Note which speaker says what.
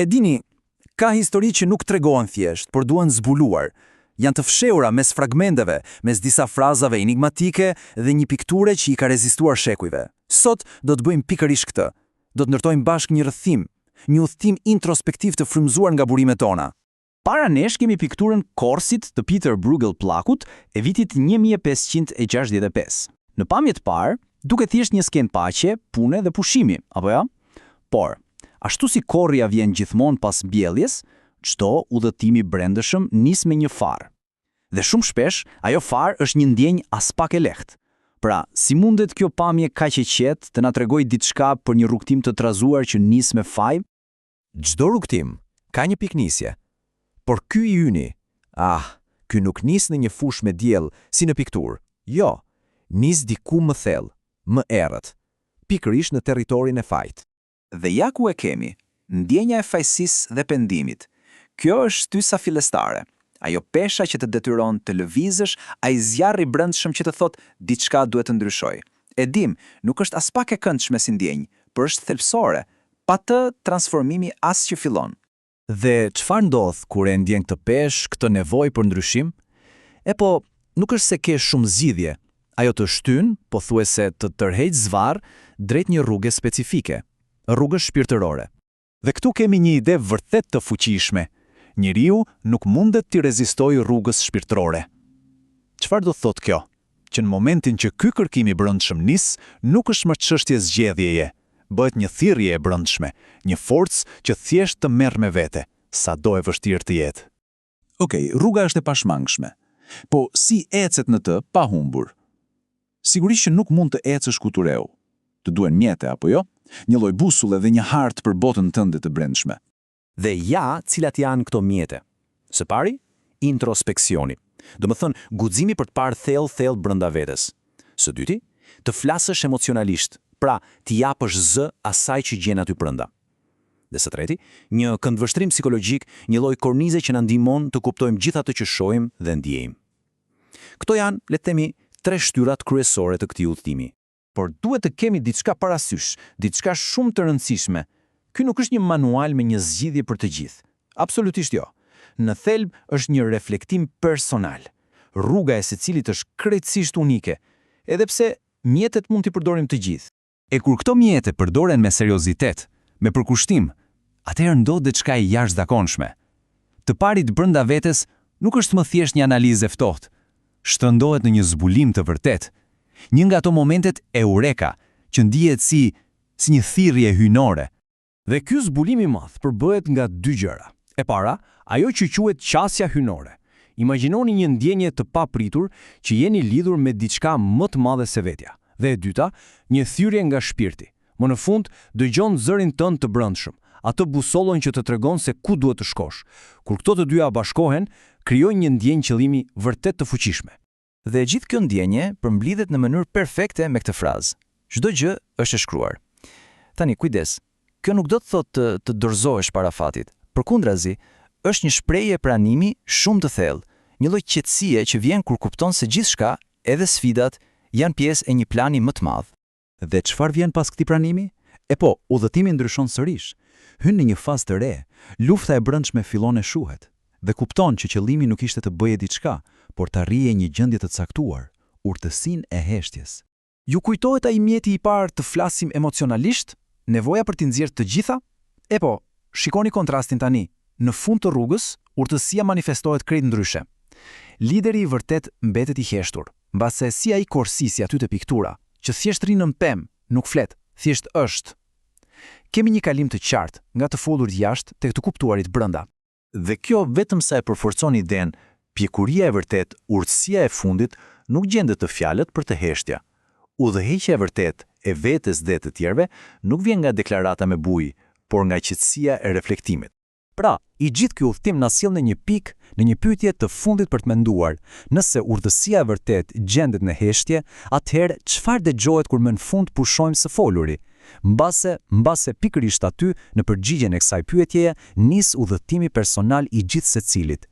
Speaker 1: E dini, ka histori që nuk tregohen thjesht, por duhen zbuluar. Janë të fshehura mes fragmenteve, mes disa frazave enigmatike dhe një pikture që i ka rezistuar shekujve. Sot do të bëjmë pikërisht këtë. Do të ndërtojmë bashkë një rrethim, një udhëtim introspektiv të frymzuar nga burimet tona.
Speaker 2: Para nesh kemi pikturën Korsit të Peter Bruegel Plakut e vitit 1565. Në pamje të parë, duket thjesht një skenë paqe, pune dhe pushimi, apo ja? Por, ashtu si korrja vjen gjithmonë pas mbjelljes, çdo udhëtim i brendshëm nis me një farë. Dhe shumë shpesh, ajo farë është një ndjenjë as pak e lehtë. Pra, si mundet kjo pamje kaq e qetë të na tregojë diçka për një rrugtim të trazuar që nis me faj?
Speaker 3: Çdo rrugtim ka një piknisje. Por ky i yni, ky nuk nis në një fushë me diell si në pikturë. Jo, nis diku më thellë, më errët, pikërisht në territorin e fajt.
Speaker 4: Dhe ja ku e kemi, ndjenja e fajësisë dhe pendimit. Kjo është shtysa fillestare. Ajo pesha që të detyron të lëvizësh, ai zjarri brendshëm që të thotë diçka duhet të ndryshoj. E dim, nuk është as pak e këndshme si ndjenjë, por është thelbësore. Pa të, transformimi as që fillon.
Speaker 3: Dhe çfarë ndodh kur e ndjen këtë peshë, këtë nevojë për ndryshim? Po, nuk është se ke shumë zgjidhje. Ajo të shtyn, pothuajse të tërheq zvarr drejt një rruge specifike, rrugës shpirtërore. Dhe këtu kemi një ide vërtet të fuqishme. Njeriu nuk mundet të rezistojë rrugës shpirtërore. Çfarë do thotë kjo? Që në momentin që ky kërkim i brendshëm nis, nuk është më çështje zgjedhjeje, bëhet një thirrje e brendshme, një forcë që thjesht të merr me vete, sado e vështirë të jetë.
Speaker 1: Okej, rruga është e pashmangshme. Po si ecet në të pa humbur? Sigurisht që nuk mund të ecësh ku tureu. Të duhen mjete apo jo? Një lloj busulle dhe një hartë për botën tënde të brendshme.
Speaker 3: Dhe ja, cilat janë këto mjete. Së pari, introspeksioni. Do të thënë, guximi për të parë thellë brenda vetes. Së dyti, të flasësh emocionalisht, pra t'i japësh zë asaj që gjen aty brenda. Dhe së treti, një këndvështrim psikologjik, një lloj kornize që na ndihmon të kuptojmë gjithë atë që shohim dhe ndjejmë. Këto janë, le të themi, 3 shtyrat kryesore të këtij udhëtimi.
Speaker 2: Por duhet të kemi diçka parasysh, diçka shumë të rëndësishme. Ky nuk është një manual me një zgjidhje për të gjithë. Absolutisht jo. Në thelb është një reflektim personal. Rruga e secilit është krejtësisht unike, edhe pse mjetet mund t'i përdorim të gjithë.
Speaker 1: E kur këto mjete përdoren me seriozitet, me përkushtim, atëherë ndodh diçka e jashtëzakonshme. Të parit brenda vetes nuk është më thjesht një analizë e ftohtë, shtrëndohet në një zbulim të vërtetë. Një nga ato momentet eureka, që ndihet si një thirrje hyjnore.
Speaker 2: Dhe ky zbulim i madh përbëhet nga 2 gjëra. E para, ajo që quhet qasja hyjnore. Imagjinoni një ndjenje të papritur që jeni lidhur me diçka më të madhe se vetja. Dhe e dyta, një thyrje nga shpirti. Më në fund, dëgjon zërin tënd të brendshëm, atë busollën që të tregon se ku duhet të shkosh. Kur këto të dyja bashkohen, krijojnë një ndjenjë qëllimi vërtet të fuqishme.
Speaker 4: Dhe gjithë kjo ndjenje përmblidhet në mënyrë perfekte me këtë frazë. Çdo gjë është e shkruar. Tani kujdes. Kjo nuk do të thotë të dorëzohesh para fatit. Përkundrazi, është një shprehje pranimi shumë të thellë, një lloj qetësie që vjen kur kupton se gjithçka, edhe sfidat, janë pjesë e një plani më të madh.
Speaker 1: Dhe çfarë vjen pas këtij pranimi? Po, udhëtimi ndryshon sërish. Hyn në një fazë të re. Lufta e brendshme fillon e shuhet dhe kupton që qëllimi nuk ishte të bëje diçka, por të arrije një gjendje të caktuar, urtësinë e heshtjes.
Speaker 2: Ju kujtohet ai mjeti i parë të flasim emocionalisht? Nevoja për t'i nxjerrë të gjitha? Po, shikoni kontrastin tani. Në fund të rrugës, urtësia manifestohet krejt ndryshe. Lideri i vërtet mbetet i heshtur, mbase si ai korsisi aty te piktura, që thjesht rri në pemë, nuk flet, thjesht është. Kemi një kalim të qartë nga të folur jashtë tek të kuptuarit brenda.
Speaker 3: Dhe kjo vetëm sa e përforcon idenë, pjekuria e vërtet, urtësia e fundit nuk gjendet të fjalët për të heshtja. Udhëheqja e vërtet e vetes dhe të tjerëve nuk vjen nga deklarata me bujë, por nga qetësia e reflektimit.
Speaker 2: Pra, i gjithë ky udhëtim na sjell në një pikë, në një pyetje të fundit për të menduar. Nëse urtësia e vërtet gjendet në heshtje, atëherë çfarë dëgjohet kur më në fund pushojmë së foluri? Mbase pikërisht aty, në përgjigjen e kësaj pyetjeje, nis udhëtimi personal i gjithë secilit.